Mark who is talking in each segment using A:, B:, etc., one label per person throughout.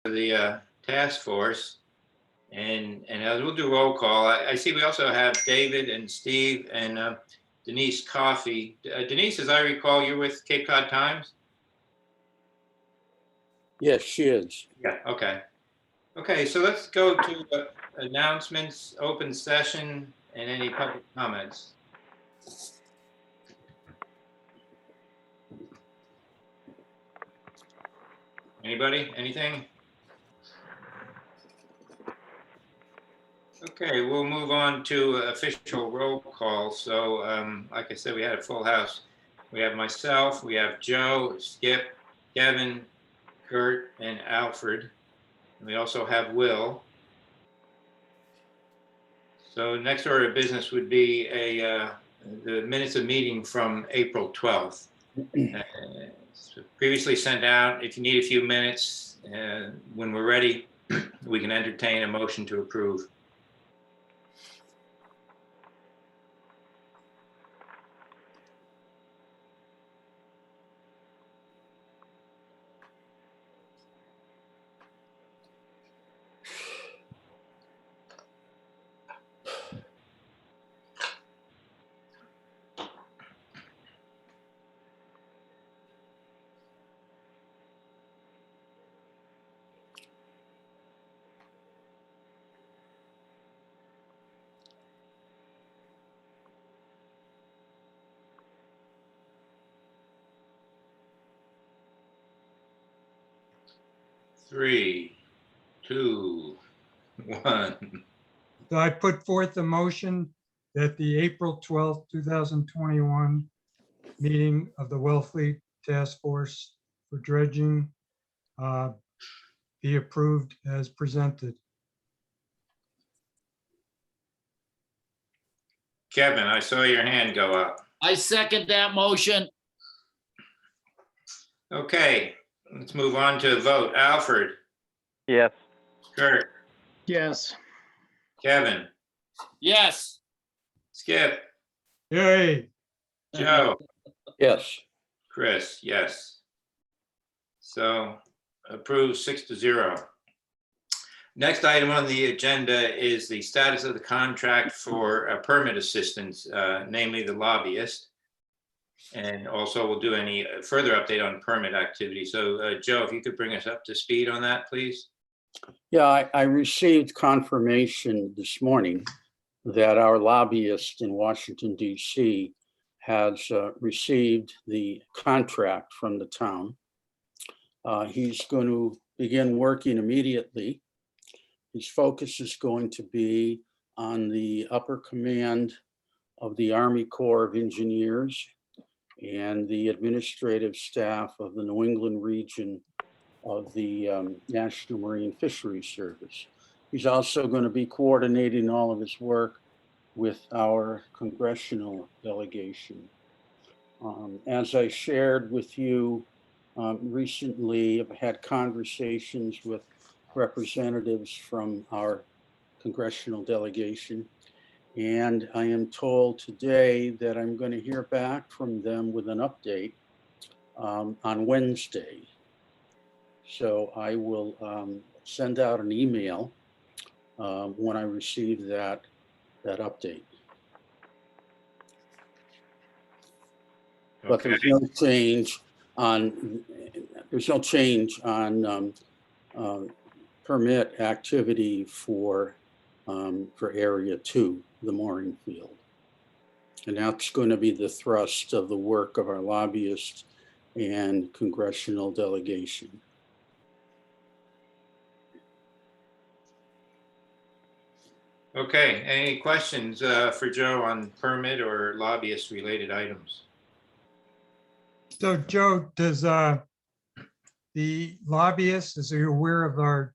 A: the task force, and we'll do roll call. I see we also have David and Steve and Denise Coffey. Denise, as I recall, you're with Cape Cod Times?
B: Yes, she is.
A: Yeah, okay. Okay, so let's go to announcements, open session, and any public comments. Anybody, anything? Okay, we'll move on to official roll call. So like I said, we had a full house. We have myself, we have Joe, Skip, Kevin, Kurt, and Alfred. And we also have Will. So next order of business would be the minutes of meeting from April 12th. Previously sent out. If you need a few minutes, when we're ready, we can entertain a motion to approve. Three, two, one.
C: So I put forth the motion that the April 12th, 2021 meeting of the Wellfleet Task Force for Dredging be approved as presented.
A: Kevin, I saw your hand go up.
D: I second that motion.
A: Okay, let's move on to a vote. Alfred,
E: Yes.
A: Kurt,
F: Yes.
A: Kevin,
D: Yes.
A: Skip,
C: Yay.
A: Joe,
B: Yes.
A: Chris, yes. So approved 6-0. Next item on the agenda is the status of the contract for permit assistance, namely the lobbyist. And also we'll do any further update on permit activity. So Joe, if you could bring us up to speed on that, please.
B: Yeah, I received confirmation this morning that our lobbyist in Washington, D.C. has received the contract from the town. He's going to begin working immediately. His focus is going to be on the upper command of the Army Corps of Engineers and the administrative staff of the New England region of the National Marine Fisheries Service. He's also going to be coordinating all of his work with our congressional delegation. As I shared with you recently, I've had conversations with representatives from our congressional delegation. And I am told today that I'm going to hear back from them with an update on Wednesday. So I will send out an email when I receive that update. But there's no change on permit activity for Area 2, the mooring field. And that's going to be the thrust of the work of our lobbyist and congressional delegation.
A: Okay, any questions for Joe on permit or lobbyist related items?
C: So Joe, does the lobbyist, is he aware of our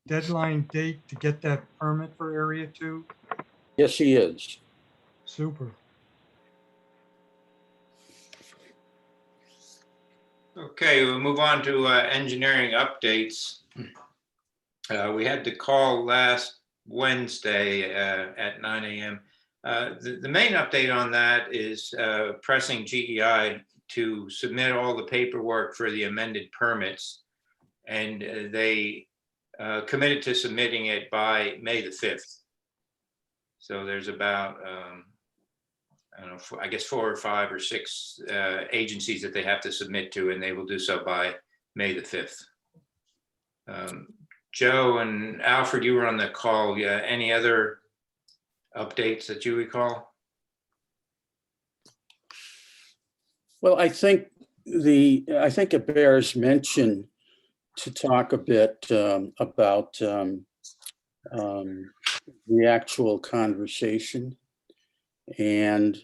C: deadline date to get that permit for Area 2?
B: Yes, he is.
C: Super.
A: Okay, we'll move on to engineering updates. We had the call last Wednesday at 9 a.m. The main update on that is pressing GEI to submit all the paperwork for the amended permits. And they committed to submitting it by May the 5th. So there's about, I don't know, I guess 4 or 5 or 6 agencies that they have to submit to, and they will do so by May the 5th. Joe and Alfred, you were on the call. Yeah, any other updates that you recall?
B: Well, I think it bears mention to talk a bit about the actual conversation and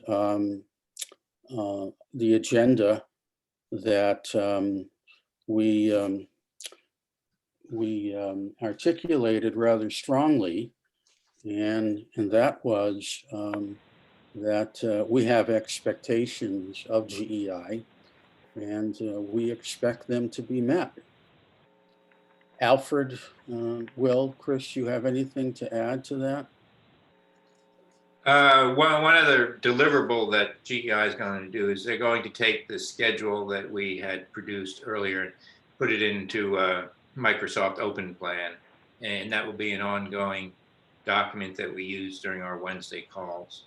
B: the agenda that we articulated rather strongly, and that was that we have expectations of GEI, and we expect them to be met. Alfred, Will, Chris, you have anything to add to that?
A: One other deliverable that GEI is going to do is they're going to take the schedule that we had produced earlier and put it into Microsoft Open Plan, and that will be an ongoing document that we use during our Wednesday calls.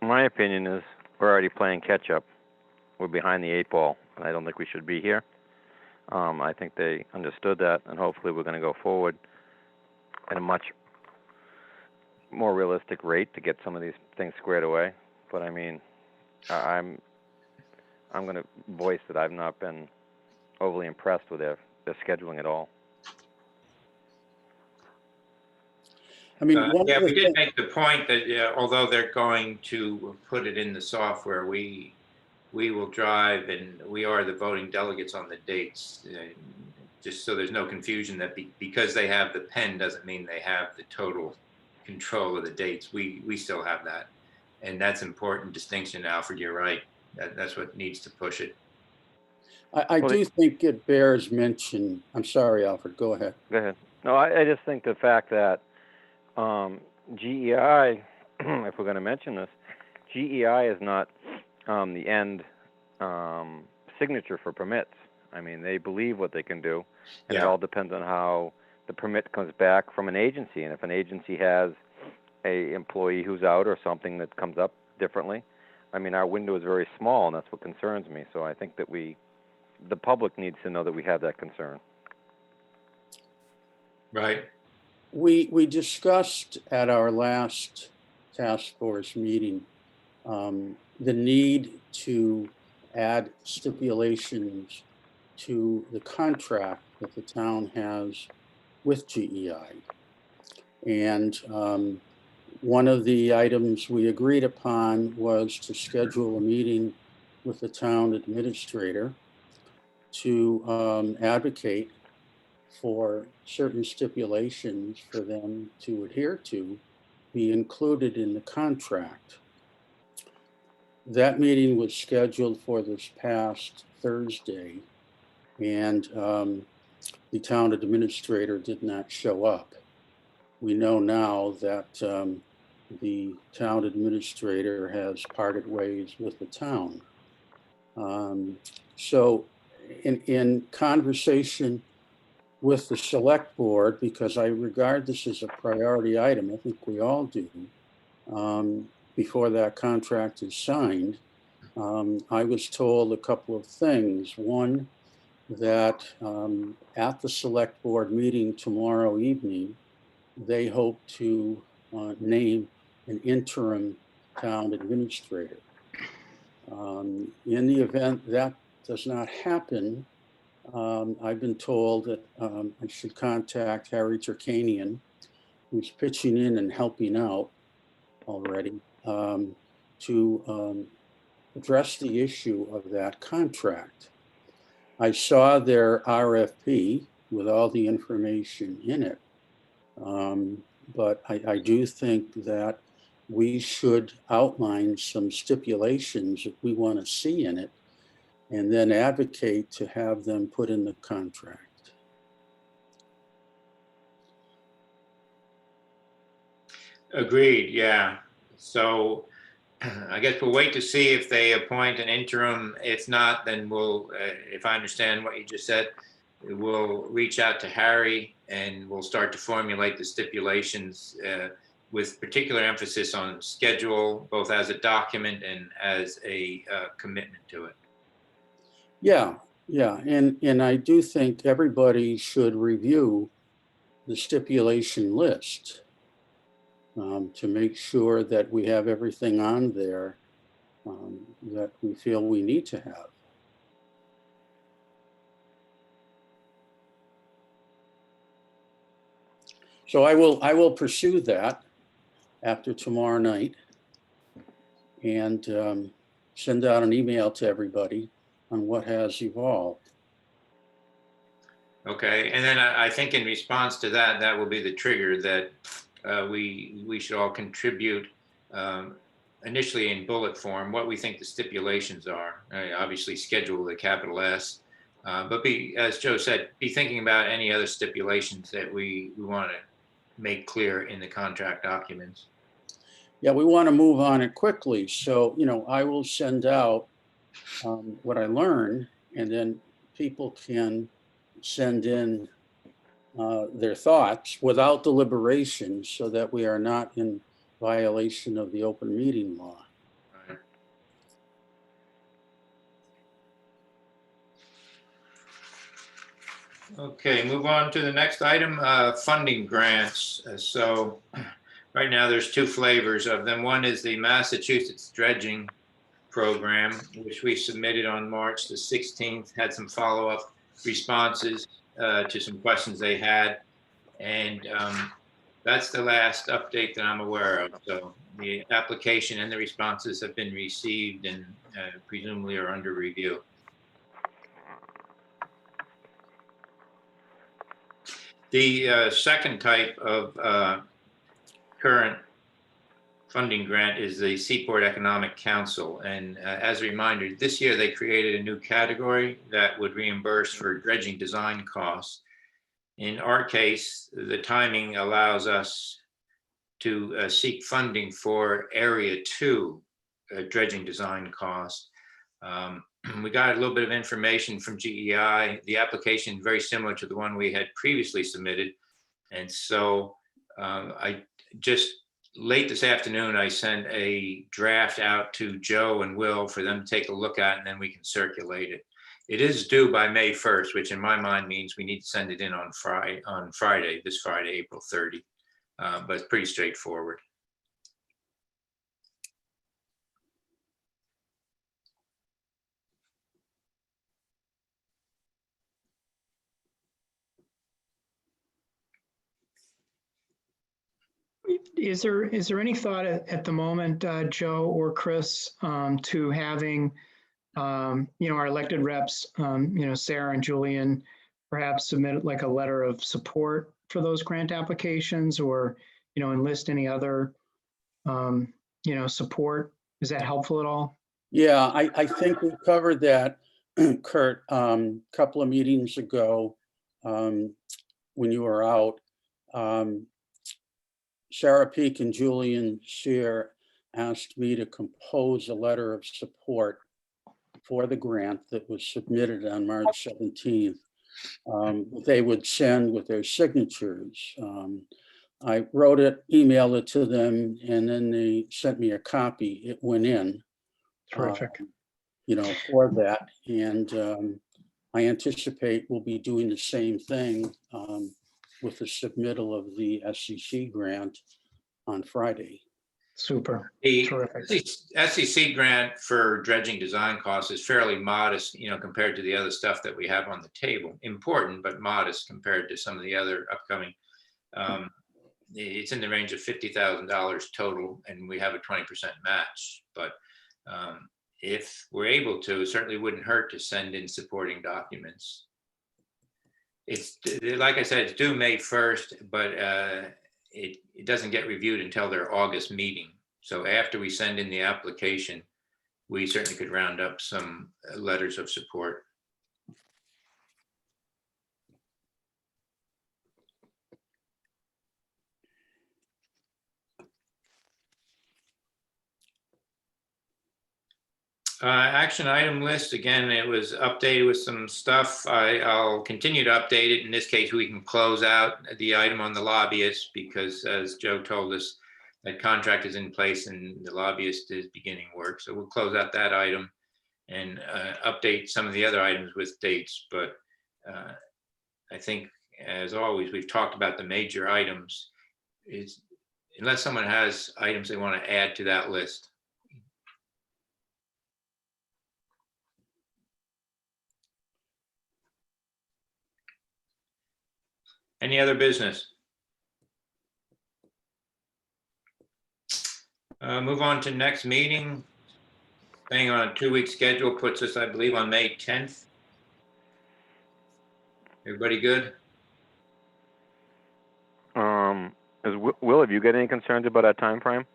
E: My opinion is we're already playing catch up. We're behind the 8 ball, and I don't think we should be here. I think they understood that, and hopefully we're going to go forward at a much more realistic rate to get some of these things squared away. But I mean, I'm going to voice that I've not been overly impressed with their scheduling at all.
B: I mean,
A: yeah, we did make the point that although they're going to put it in the software, we will drive, and we are the voting delegates on the dates. Just so there's no confusion that because they have the pen doesn't mean they have the total control of the dates. We still have that, and that's important distinction. Alfred, you're right. That's what needs to push it.
B: I do think it bears mention. I'm sorry, Alfred. Go ahead.
E: Go ahead. No, I just think the fact that GEI, if we're going to mention this, GEI is not the end signature for permits. I mean, they believe what they can do, and it all depends on how the permit comes back from an agency. And if an agency has a employee who's out or something that comes up differently, I mean, our window is very small, and that's what concerns me. So I think that the public needs to know that we have that concern.
A: Right.
B: We discussed at our last task force meeting the need to add stipulations to the contract that the town has with GEI. And one of the items we agreed upon was to schedule a meeting with the town administrator to advocate for certain stipulations for them to adhere to be included in the contract. That meeting was scheduled for this past Thursday, and the town administrator did not show up. We know now that the town administrator has parted ways with the town. So in conversation with the select board, because I regard this as a priority item, I think we all do, before that contract is signed, I was told a couple of things. One, that at the select board meeting tomorrow evening, they hope to name an interim town administrator. In the event that does not happen, I've been told that I should contact Harry Turkanian, who's pitching in and helping out already, to address the issue of that contract. I saw their RFP with all the information in it, but I do think that we should outline some stipulations that we want to see in it, and then advocate to have them put in the contract.
A: Agreed, yeah. So I guess we'll wait to see if they appoint an interim. If not, then we'll, if I understand what you just said, we'll reach out to Harry and we'll start to formulate the stipulations with particular emphasis on schedule, both as a document and as a commitment to it.
B: Yeah, yeah, and I do think everybody should review the stipulation list to make sure that we have everything on there that we feel we need to have. So I will pursue that after tomorrow night and send out an email to everybody on what has evolved.
A: Okay, and then I think in response to that, that will be the trigger that we should all contribute initially in bullet form what we think the stipulations are. Obviously, schedule the capital S, but be, as Joe said, be thinking about any other stipulations that we want to make clear in the contract documents.
B: Yeah, we want to move on it quickly. So, I will send out what I learn, and then people can send in their thoughts without deliberation so that we are not in violation of the open meeting law.
A: Okay, move on to the next item, funding grants. So right now there's two flavors of them. One is the Massachusetts Dredging Program, which we submitted on March the 16th, had some follow-up responses to some questions they had. And that's the last update that I'm aware of. So the application and the responses have been received and presumably are under review. The second type of current funding grant is the Seaport Economic Council. And as a reminder, this year they created a new category that would reimburse for dredging design costs. In our case, the timing allows us to seek funding for Area 2 dredging design costs. We got a little bit of information from GEI. The application is very similar to the one we had previously submitted. And so I just late this afternoon, I sent a draft out to Joe and Will for them to take a look at, and then we can circulate it. It is due by May 1st, which in my mind means we need to send it in on Friday, this Friday, April 30. But it's pretty straightforward.
F: Is there any thought at the moment, Joe or Chris, to having, our elected reps, Sarah and Julian, perhaps submit like a letter of support for those grant applications, or, enlist any other, support? Is that helpful at all?
B: Yeah, I think we covered that, Kurt, a couple of meetings ago when you were out. Sarah Peak and Julian Scheer asked me to compose a letter of support for the grant that was submitted on March 17th. They would send with their signatures. I wrote it, emailed it to them, and then they sent me a copy. It went in.
F: Terrific.
B: For that. And I anticipate we'll be doing the same thing with the submittal of the SEC grant on Friday.
F: Super.
A: The
F: Terrific.
A: SEC grant for dredging design costs is fairly modest, compared to the other stuff that we have on the table. Important, but modest compared to some of the other upcoming. It's in the range of $50,000 total, and we have a 20% match. But if we're able to, it certainly wouldn't hurt to send in supporting documents. It's, like I said, it's due May 1st, but it doesn't get reviewed until their August meeting. So after we send in the application, we certainly could round up some letters of support. Action item list, again, it was updated with some stuff. I'll continue to update it. In this case, we can close out the item on the lobbyist because as Joe told us, that contract is in place and the lobbyist is beginning work. So we'll close out that item and update some of the other items with dates. But I think, as always, we've talked about the major items. Unless someone has items they want to add to that list. Any other business? Move on to next meeting. Staying on a 2-week schedule puts us, I believe, on May 10th. Everybody good?
E: Will, have you got any concerns about our time frame?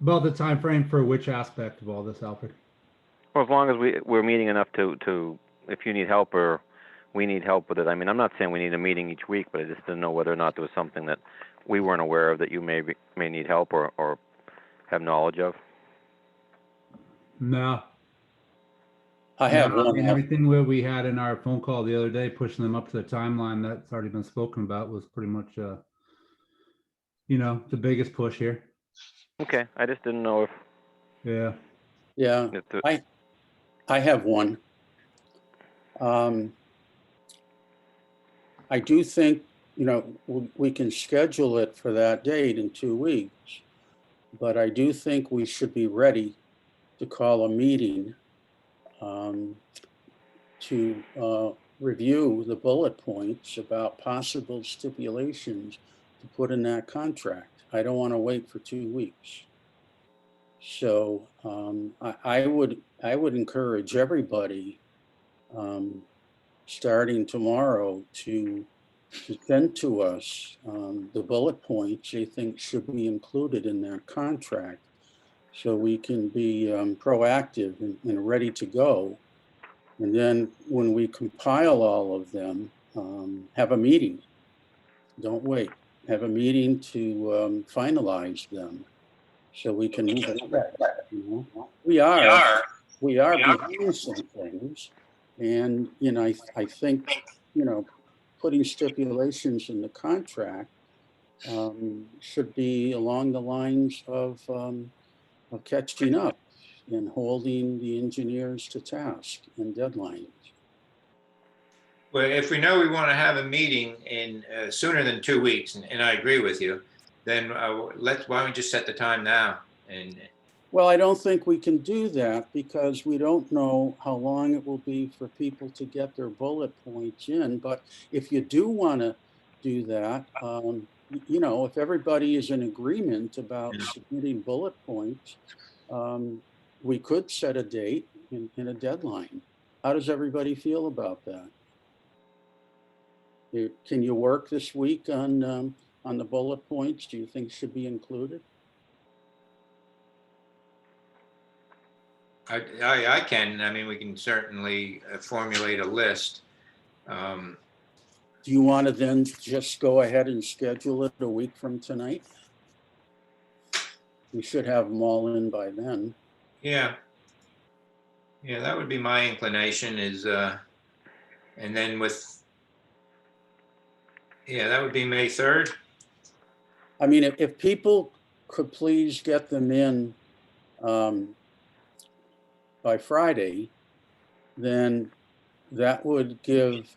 G: About the time frame for which aspect of all this, Alfred?
E: Well, as long as we're meeting enough to if you need help or we need help with it. I mean, I'm not saying we need a meeting each week, but I just didn't know whether or not there was something that we weren't aware of that you may need help or have knowledge of.
G: No.
B: I have
G: No, I mean,
B: one.
G: everything where we had in our phone call the other day, pushing them up to the timeline that's already been spoken about was pretty much, the biggest push here.
E: Okay, I just didn't know if.
G: Yeah.
B: Yeah, I have one. I do think, we can schedule it for that date in 2 weeks, but I do think we should be ready to call a meeting to review the bullet points about possible stipulations to put in that contract. I don't want to wait for 2 weeks. So I would encourage everybody starting tomorrow to send to us the bullet points they think should be included in their contract, so we can be proactive and ready to go. And then when we compile all of them, have a meeting. Don't wait. Have a meeting to finalize them so we can move it. We are behind some things. And, I think, putting stipulations in the contract should be along the lines of catching up and holding the engineers to task and deadlines.
A: Well, if we know we want to have a meeting in sooner than 2 weeks, and I agree with you, then why don't we just set the time now? And
B: well, I don't think we can do that because we don't know how long it will be for people to get their bullet points in. But if you do want to do that, if everybody is in agreement about submitting bullet points, we could set a date and a deadline. How does everybody feel about that? Can you work this week on the bullet points? Do you think should be included?
A: I can. I mean, we can certainly formulate a list.
B: Do you want to then just go ahead and schedule it a week from tonight? We should have them all in by then.
A: Yeah, that would be my inclination is, and then that would be May 3rd.
B: I mean, if people could please get them in by Friday, then that would give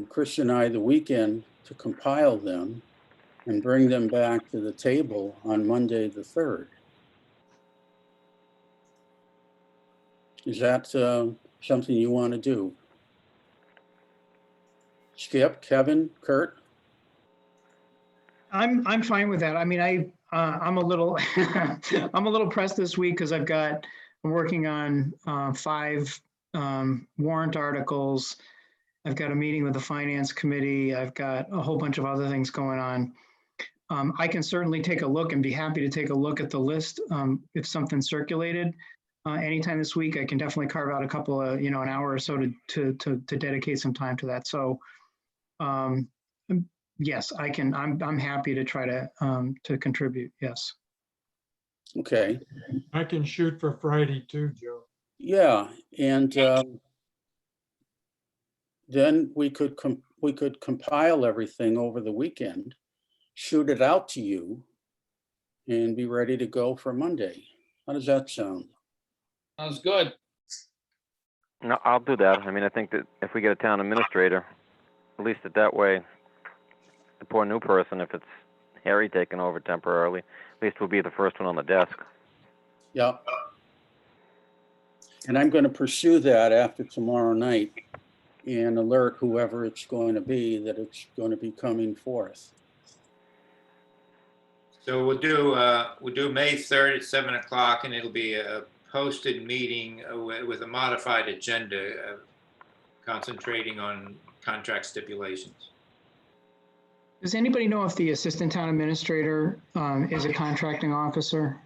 B: Chris and I the weekend to compile them and bring them back to the table on Monday the 3rd. Is that something you want to do? Skip, Kevin, Kurt?
F: I'm fine with that. I mean, I'm a little I'm a little pressed this week because I'm working on 5 warrant articles. I've got a meeting with the finance committee. I've got a whole bunch of other things going on. I can certainly take a look and be happy to take a look at the list if something's circulated. Anytime this week, I can definitely carve out a couple of, an hour or so to dedicate some time to that. So yes, I can, I'm happy to try to contribute, yes.
B: Okay,
C: I can shoot for Friday too, Joe.
B: yeah, and then we could compile everything over the weekend, shoot it out to you, and be ready to go for Monday. How does that sound?
D: Sounds good.
E: No, I'll do that. I mean, I think that if we get a town administrator, at least that way, the poor new person, if it's Harry taking over temporarily, at least we'll be the first one on the desk.
B: Yeah. And I'm going to pursue that after tomorrow night and alert whoever it's going to be that it's going to be coming forth.
A: So we'll do May 3rd at 7 o'clock, and it'll be a posted meeting with a modified agenda concentrating on contract stipulations.
F: Does anybody know if the assistant town administrator is a contracting officer?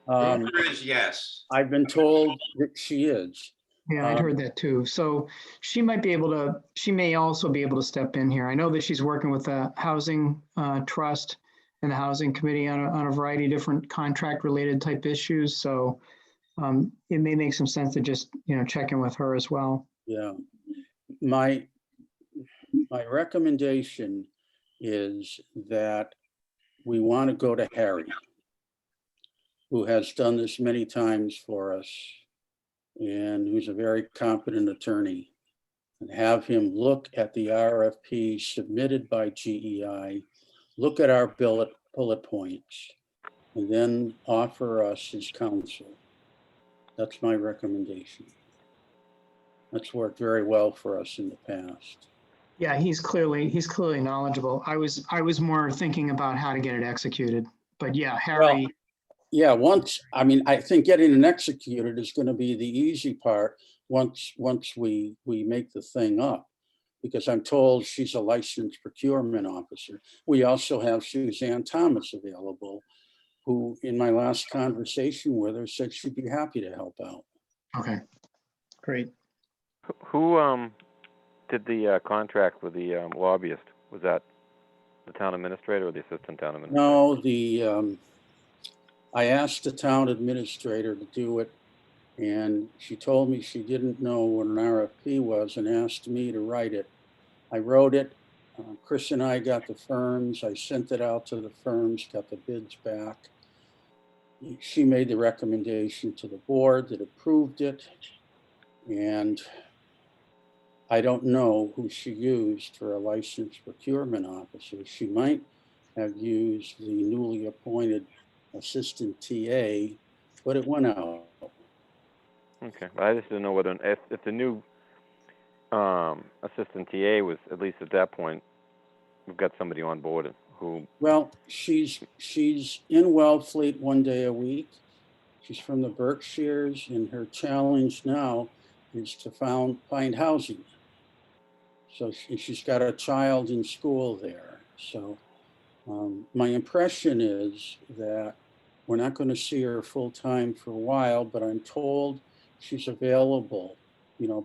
A: Rumor is yes.
B: I've been told that she is.
F: Yeah, I'd heard that too. So she might be able to, she may also be able to step in here. I know that she's working with the Housing Trust and the Housing Committee on a variety of different contract related type issues. So it may make some sense to just, check in with her as well.
B: Yeah. My recommendation is that we want to go to Harry, who has done this many times for us and who's a very competent attorney, and have him look at the RFP submitted by GEI, look at our bullet points, and then offer us his counsel. That's my recommendation. That's worked very well for us in the past.
F: Yeah, he's clearly knowledgeable. I was more thinking about how to get it executed, but yeah, Harry.
B: Yeah, I think getting it executed is going to be the easy part once we make the thing up, because I'm told she's a licensed procurement officer. We also have Suzanne Thomas available, who in my last conversation with her said she'd be happy to help out.
F: Okay, great.
E: Who did the contract with the lobbyist? Was that the town administrator or the assistant town administrator?
B: No, I asked the town administrator to do it, and she told me she didn't know what an RFP was and asked me to write it. I wrote it. Chris and I got the firms. I sent it out to the firms, got the bids back. She made the recommendation to the board that approved it. And I don't know who she used for a licensed procurement officer. She might have used the newly appointed assistant TA, but it went out.
E: Okay, I just didn't know whether if the new assistant TA was, at least at that point, we've got somebody on board who.
B: Well, she's in Wellfleet one day a week. She's from the Berkshires, and her challenge now is to find housing. So she's got a child in school there. So my impression is that we're not going to see her full time for a while, but I'm told she's available,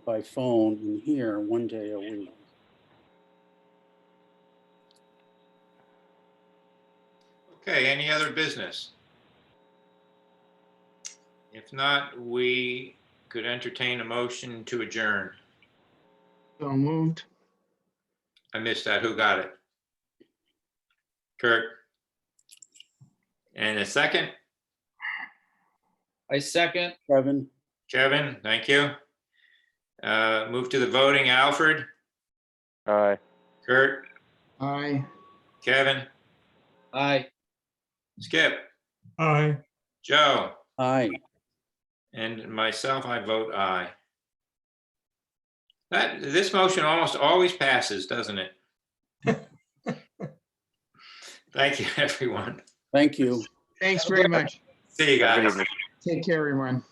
B: by phone and here one day a week.
A: Okay, any other business? If not, we could entertain a motion to adjourn.
F: So moved.
A: I missed that. Who got it? Kurt? And a second?
D: I second.
B: Kevin?
A: Kevin, thank you. Move to the voting. Alfred?
E: Aye.
A: Kurt?
F: Aye.
A: Kevin?
D: Aye.
A: Skip?
C: Aye.
A: Joe?
B: Aye.
A: And myself, I vote aye. This motion almost always passes, doesn't it? Thank you, everyone.
B: Thank you.
F: Thanks very much.
A: See you
E: Good
A: guys.
E: evening.
F: Take care, everyone.